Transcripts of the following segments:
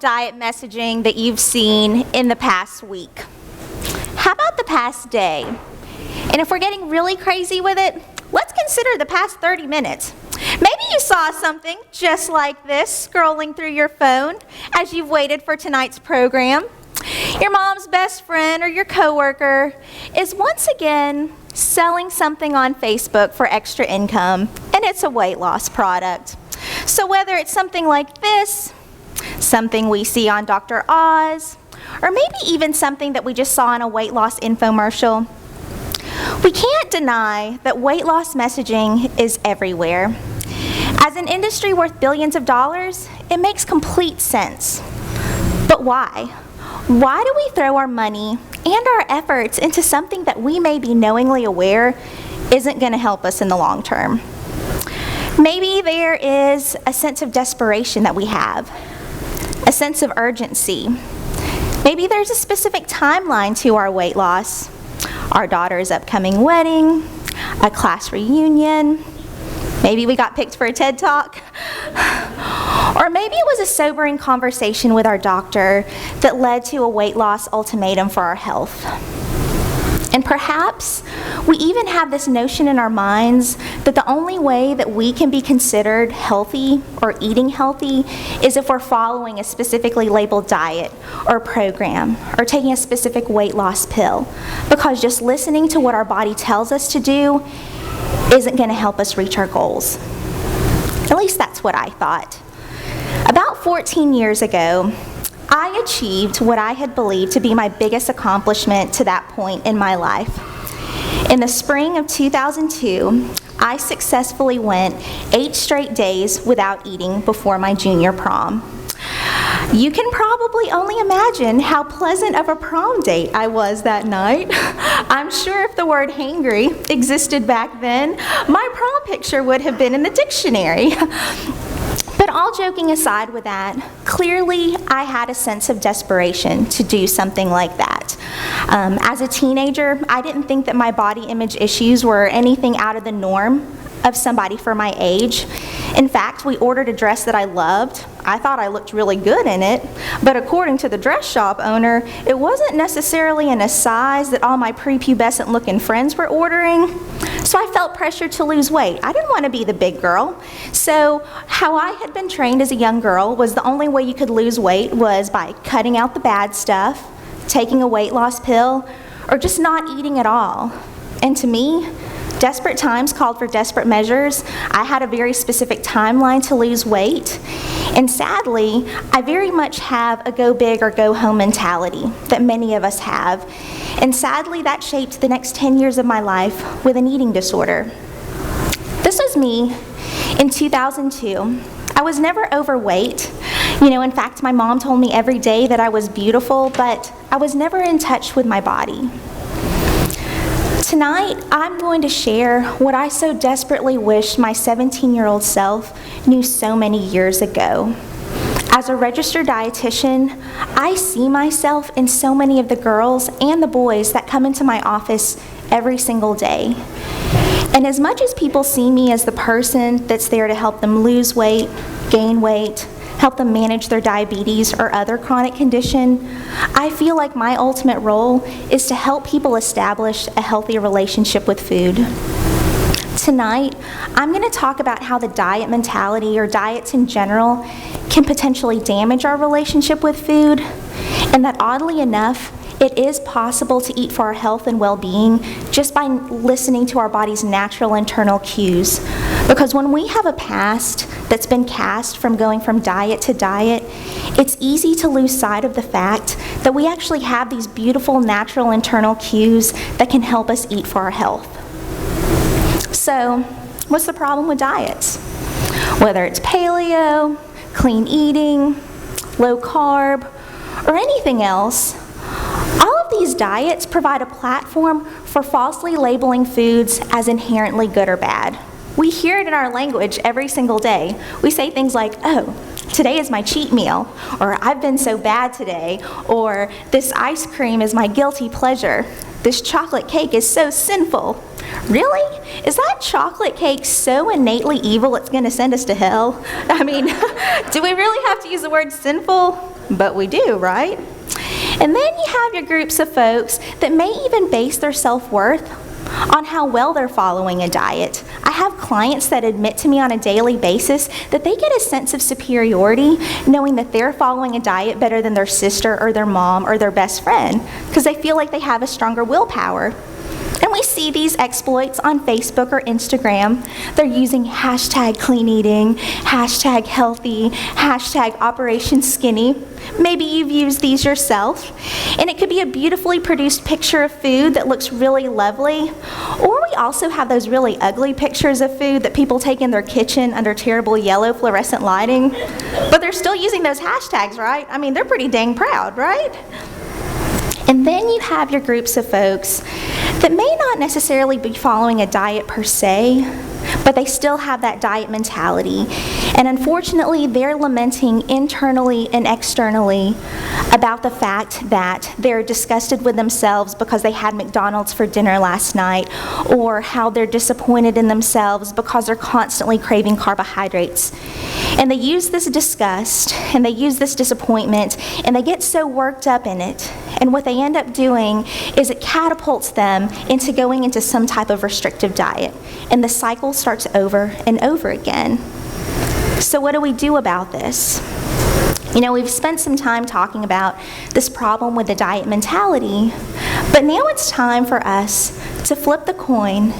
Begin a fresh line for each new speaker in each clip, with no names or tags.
diet messaging that you've seen in the past week? How about the past day? And if we're getting really crazy with it, let's consider the past 30 minutes. Maybe you saw something just like this scrolling through your phone as you've waited for tonight's program. Your mom's best friend or your coworker is once again selling something on Facebook for extra income, and it's a weight loss product. So whether it's something like this, something we see on Dr. Oz, or maybe even something that we just saw in a weight loss infomercial, we can't deny that weight loss messaging is everywhere. As an industry worth billions of dollars, it makes complete sense. But why? Why do we throw our money and our efforts into something that we may be knowingly aware isn't going to help us in the long term? Maybe there is a sense of desperation that we have, a sense of urgency. Maybe there's a specific timeline to our weight loss, our daughter's upcoming wedding, a class reunion, maybe we got picked for a TED Talk, or maybe it was a sobering conversation with our doctor that led to a weight loss ultimatum for our health. And perhaps we even have this notion in our minds that the only way that we can be considered healthy or eating healthy is if we're following a specifically labeled diet or program or taking a specific weight loss pill, because just listening to what our body tells us to do isn't going to help us reach our goals. At least that's what I thought. About 14 years ago, I achieved what I had believed to be my biggest accomplishment to that point in my life. In the spring of 2002, I successfully went 8 straight days without eating before my junior prom. You can probably only imagine how pleasant of a prom date I was that night. I'm sure if the word hangry existed back then, my prom picture would have been in the dictionary. But all joking aside with that, clearly I had a sense of desperation to do something like that. As a teenager, I didn't think that my body image issues were anything out of the norm of somebody for my age. In fact, we ordered a dress that I loved. I thought I looked really good in it, but according to the dress shop owner, it wasn't necessarily in a size that all my prepubescent looking friends were ordering. So I felt pressured to lose weight. I didn't want to be the big girl. So how I had been trained as a young girl was the only way you could lose weight was by cutting out the bad stuff, taking a weight loss pill, or just not eating at all. And to me, desperate times called for desperate measures. I had a very specific timeline to lose weight. And sadly, I very much have a go big or go home mentality that many of us have. And sadly, that shaped the next 10 years of my life with an eating disorder. This was me in 2002. I was never overweight. In fact, my mom told me every day that I was beautiful, but I was never in touch with my body. Tonight, I'm going to share what I so desperately wish my 17-year-old self knew so many years ago. As a registered dietitian, I see myself in so many of the girls and the boys that come into my office every single day. And as much as people see me as the person that's there to help them lose weight, gain weight, help them manage their diabetes or other chronic condition, I feel like my ultimate role is to help people establish a healthy relationship with food. Tonight, I'm going to talk about how the diet mentality or diets in general can potentially damage our relationship with food, and that oddly enough, it is possible to eat for our health and well-being just by listening to our body's natural internal cues. Because when we have a past that's been cast from going from diet to diet, it's easy to lose sight of the fact that we actually have these beautiful natural internal cues that can help us eat for our health. So, what's the problem with diets? Whether it's paleo, clean eating, low carb, or anything else, all of these diets provide a platform for falsely labeling foods as inherently good or bad. We hear it in our language every single day. We say things like, oh, today is my cheat meal, or I've been so bad today, or this ice cream is my guilty pleasure. This chocolate cake is so sinful. Really? Is that chocolate cake so innately evil it's going to send us to hell? I mean, do we really have to use the word sinful? but we do, right? And then you have your groups of folks that may even base their self-worth on how well they're following a diet. I have clients that admit to me on a daily basis that they get a sense of superiority knowing that they're following a diet better than their sister or their mom or their best friend because they feel like they have a stronger willpower. And we see these exploits on Facebook or Instagram. They're using hashtag clean eating, hashtag healthy, hashtag Operation Skinny. Maybe you've used these yourself. And it could be a beautifully produced picture of food that looks really lovely. Or we also have those really ugly pictures of food that people take in their kitchen under terrible yellow fluorescent lighting. But they're still using those hashtags, right? I mean, they're pretty dang proud, right? And then you have your groups of folks that may not necessarily be following a diet per se, but they still have that diet mentality. And unfortunately, they're lamenting internally and externally about the fact that they're disgusted with themselves because they had McDonald's for dinner last night, or how they're disappointed in themselves because they're constantly craving carbohydrates. And they use this disgust, and they use this disappointment, and they get so worked up in it. And what they end up doing is it catapults them into going into some type of restrictive diet. And the cycle starts over and over again. So what do we do about this? You know, we've spent some time talking about this problem with the diet mentality, but now it's time for us to flip the coin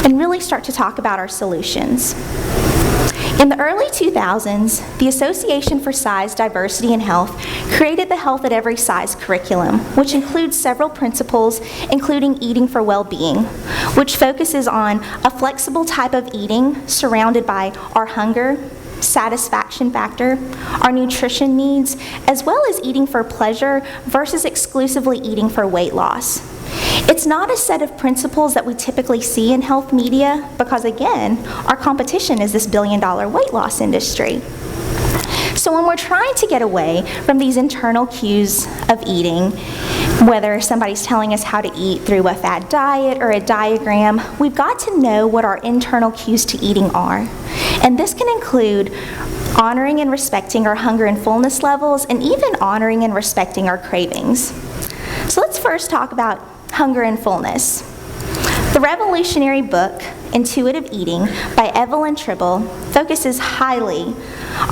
and really start to talk about our solutions. In the early 2000s, the Association for Size, Diversity, and Health created the Health at Every Size curriculum, which includes several principles, including eating for well-being, which focuses on a flexible type of eating surrounded by our hunger, satisfaction factor, our nutrition needs, as well as eating for pleasure versus exclusively eating for weight loss. It's not a set of principles that we typically see in health media because, again, our competition is this billion-dollar weight loss industry. So when we're trying to get away from these internal cues of eating, whether somebody's telling us how to eat through a fad diet or a diagram, we've got to know what our internal cues to eating are. And this can include honoring and respecting our hunger and fullness levels, and even honoring and respecting our cravings. So let's first talk about hunger and fullness. The revolutionary book, Intuitive Eating by Evelyn Tribble, focuses highly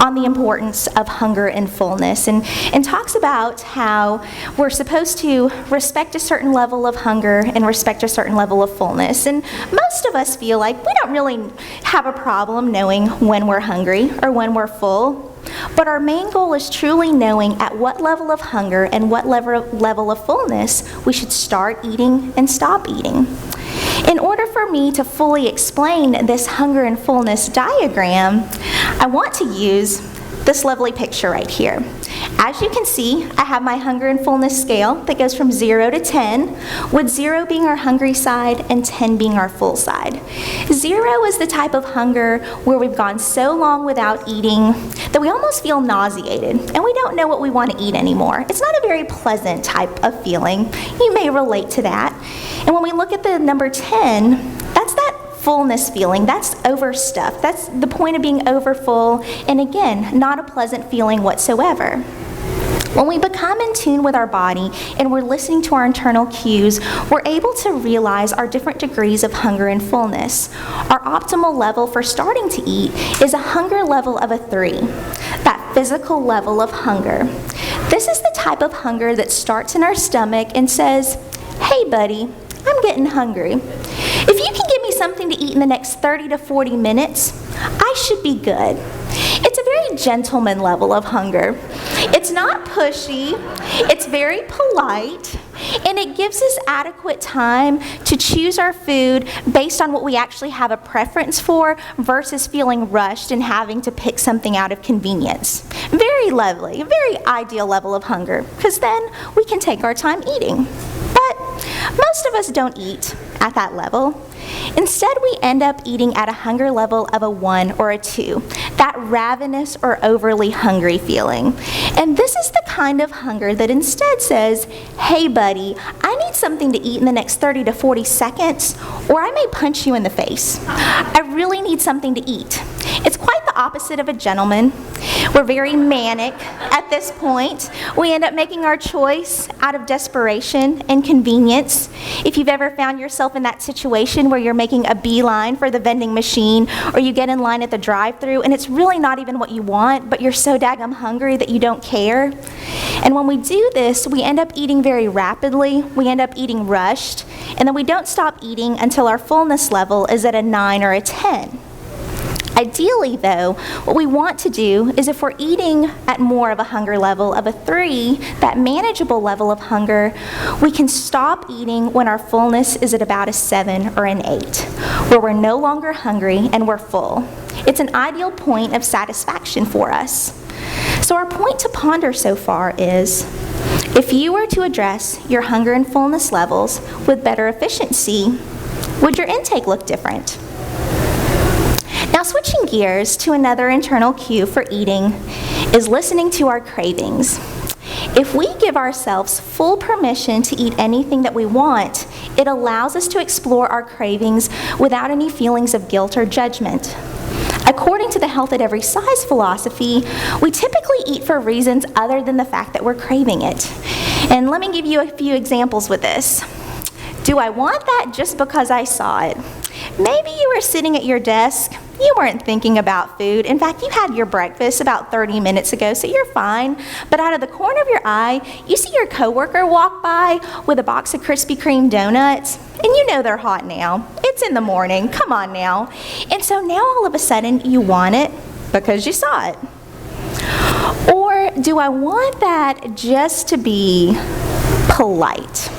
on the importance of hunger and fullness, and talks about how we're supposed to respect a certain level of hunger and respect a certain level of fullness. And most of us feel like we don't really have a problem knowing when we're hungry or when we're full. But our main goal is truly knowing at what level of hunger and what level of fullness we should start eating and stop eating. In order for me to fully explain this hunger and fullness diagram, I want to use this lovely picture right here. As you can see, I have my hunger and fullness scale that goes from 0 to 10, with 0 being our hungry side and 10 being our full side. 0 is the type of hunger where we've gone so long without eating that we almost feel nauseated and we don't know what we want to eat anymore. It's not a very pleasant type of feeling. You may relate to that. And when we look at the number 10, that's that fullness feeling. That's overstuffed. That's the point of being overfull, and again, not a pleasant feeling whatsoever. When we become in tune with our body and we're listening to our internal cues, we're able to realize our different degrees of hunger and fullness. Our optimal level for starting to eat is a hunger level of a 3, that physical level of hunger. This is the type of hunger that starts in our stomach and says, "Hey buddy, I'm getting hungry. If you can give me something to eat in the next 30 to 40 minutes, I should be good." It's a very gentleman level of hunger. It's not pushy, it's very polite, and it gives us adequate time to choose our food based on what we actually have a preference for versus feeling rushed and having to pick something out of convenience. Very lovely, a very ideal level of hunger, because then we can take our time eating. But most of us don't eat at that level. Instead, we end up eating at a hunger level of a 1 or a 2, that ravenous or overly hungry feeling. And this is the kind of hunger that instead says, hey buddy, I need something to eat in the next 30 to 40 seconds, or I may punch you in the face. I really need something to eat. It's quite the opposite of a gentleman. We're very manic at this point. We end up making our choice out of desperation and convenience. If you've ever found yourself in that situation where you're making a beeline for the vending machine, or you get in line at the drive-thru and it's really not even what you want, but you're so daggum hungry that you don't care. And when we do this, we end up eating very rapidly, we end up eating rushed, and then we don't stop eating until our fullness level is at a 9 or a 10. Ideally, though, what we want to do is, if we're eating at more of a hunger level of a 3, that manageable level of hunger, we can stop eating when our fullness is at about a 7 or an 8, where we're no longer hungry and we're full. It's an ideal point of satisfaction for us. So our point to ponder so far is, if you were to address your hunger and fullness levels with better efficiency, would your intake look different? Now, switching gears to another internal cue for eating is listening to our cravings. If we give ourselves full permission to eat anything that we want, it allows us to explore our cravings without any feelings of guilt or judgment. According to the Health at Every Size philosophy, we typically eat for reasons other than the fact that we're craving it. And let me give you a few examples with this. Do I want that just because I saw it? Maybe you were sitting at your desk, you weren't thinking about food. In fact, you had your breakfast about 30 minutes ago, so you're fine. But out of the corner of your eye, you see your coworker walk by with a box of Krispy Kreme donuts, and you know they're hot now. It's in the morning, come on now. And so now all of a sudden you want it because you saw it. Or do I want that just to be polite?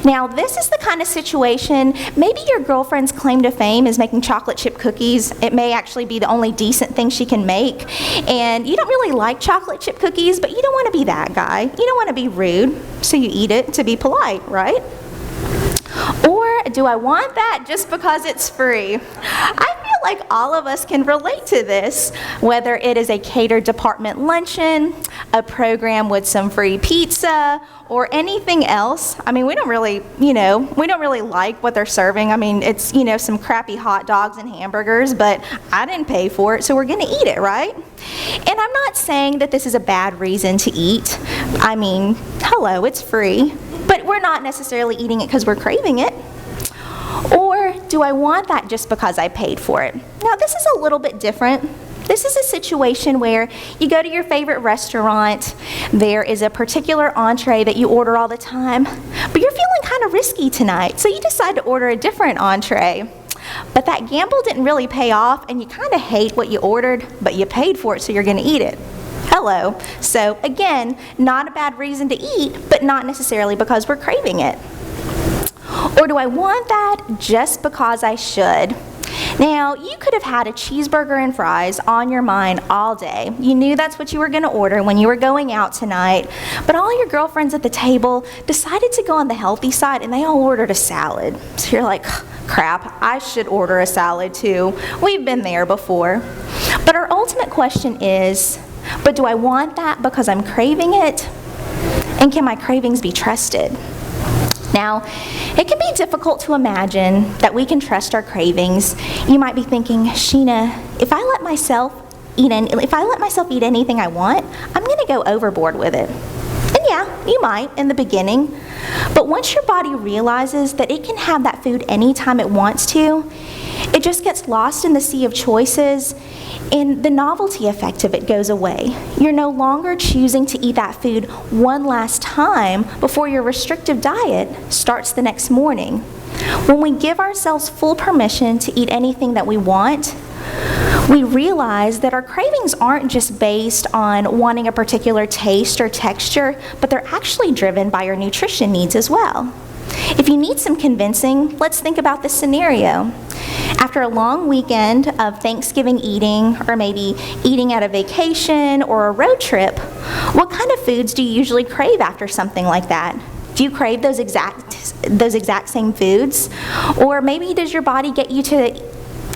Now, this is the kind of situation, maybe your girlfriend's claim to fame is making chocolate chip cookies. It may actually be the only decent thing she can make. And you don't really like chocolate chip cookies, but you don't want to be that guy. You don't want to be rude, so you eat it to be polite, right? Or do I want that just because it's free? I feel like all of us can relate to this, whether it is a catered department luncheon, a program with some free pizza, or anything else. I mean, we don't really like what they're serving. I mean, it's, some crappy hot dogs and hamburgers, but I didn't pay for it, so we're gonna eat it, right? And I'm not saying that this is a bad reason to eat. I mean, hello, it's free. But we're not necessarily eating it because we're craving it. Or do I want that just because I paid for it? Now, this is a little bit different. This is a situation where you go to your favorite restaurant, there is a particular entree that you order all the time, but you're feeling kind of risky tonight, so you decide to order a different entree. But that gamble didn't really pay off, and you kind of hate what you ordered, but you paid for it, so you're going to eat it. Hello. So again, not a bad reason to eat, but not necessarily because we're craving it. Or do I want that just because I should? Now, you could have had a cheeseburger and fries on your mind all day. You knew that's what you were going to order when you were going out tonight, but all your girlfriends at the table decided to go on the healthy side, and they all ordered a salad. So you're like, crap, I should order a salad too. We've been there before. But our ultimate question is, but do I want that because I'm craving it? And can my cravings be trusted? Now, it can be difficult to imagine that we can trust our cravings. You might be thinking, Sheena, if I let myself eat anything I want, I'm going to go overboard with it. And yeah, you might in the beginning. But once your body realizes that it can have that food anytime it wants to, it just gets lost in the sea of choices, and the novelty effect of it goes away. You're no longer choosing to eat that food one last time before your restrictive diet starts the next morning. When we give ourselves full permission to eat anything that we want, we realize that our cravings aren't just based on wanting a particular taste or texture, but they're actually driven by our nutrition needs as well. If you need some convincing, let's think about this scenario. After a long weekend of Thanksgiving eating, or maybe eating at a vacation or a road trip, what kind of foods do you usually crave after something like that? Do you crave those exact same foods? Or maybe does your body get you to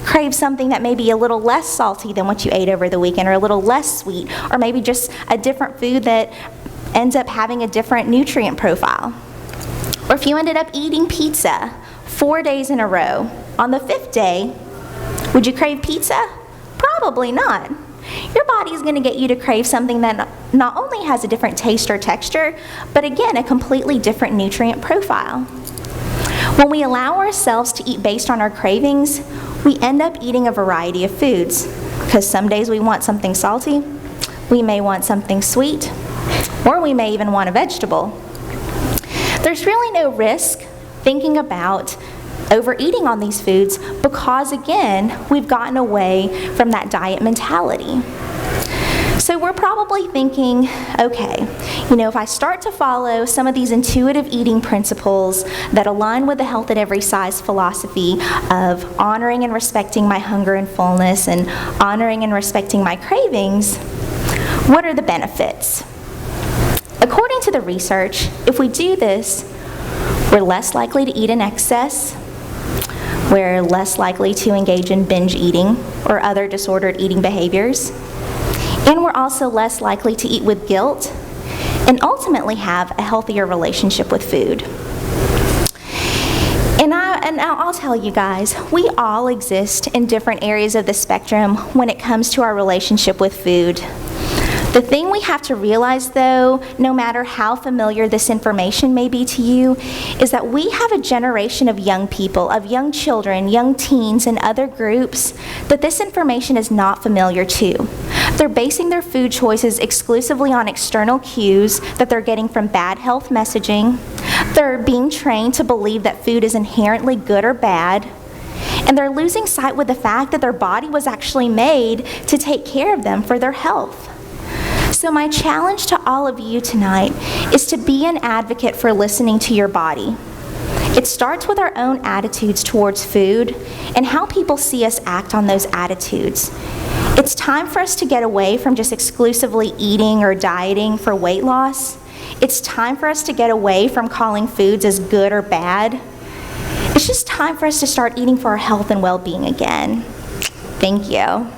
crave something that may be a little less salty than what you ate over the weekend, or a little less sweet, or maybe just a different food that ends up having a different nutrient profile? Or if you ended up eating pizza 4 days in a row, on the 5th day, would you crave pizza? Probably not. Your body is going to get you to crave something that not only has a different taste or texture, but again, a completely different nutrient profile. When we allow ourselves to eat based on our cravings, we end up eating a variety of foods, because some days we want something salty, we may want something sweet, or we may even want a vegetable. There's really no risk thinking about overeating on these foods, because again, we've gotten away from that diet mentality. So we're probably thinking, okay, if I start to follow some of these intuitive eating principles that align with the health at every size philosophy of honoring and respecting my hunger and fullness and honoring and respecting my cravings, what are the benefits? According to the research, if we do this, we're less likely to eat in excess, we're less likely to engage in binge eating or other disordered eating behaviors, and we're also less likely to eat with guilt and ultimately have a healthier relationship with food. And I'll tell you guys, we all exist in different areas of the spectrum when it comes to our relationship with food. The thing we have to realize, though, no matter how familiar this information may be to you, is that we have a generation of young people, of young children, young teens, and other groups that this information is not familiar to. They're basing their food choices exclusively on external cues that they're getting from bad health messaging. They're being trained to believe that food is inherently good or bad. And they're losing sight with the fact that their body was actually made to take care of them for their health. So my challenge to all of you tonight is to be an advocate for listening to your body. It starts with our own attitudes towards food and how people see us act on those attitudes. It's time for us to get away from just exclusively eating or dieting for weight loss. It's time for us to get away from calling foods as good or bad. It's just time for us to start eating for our health and well-being again. Thank you.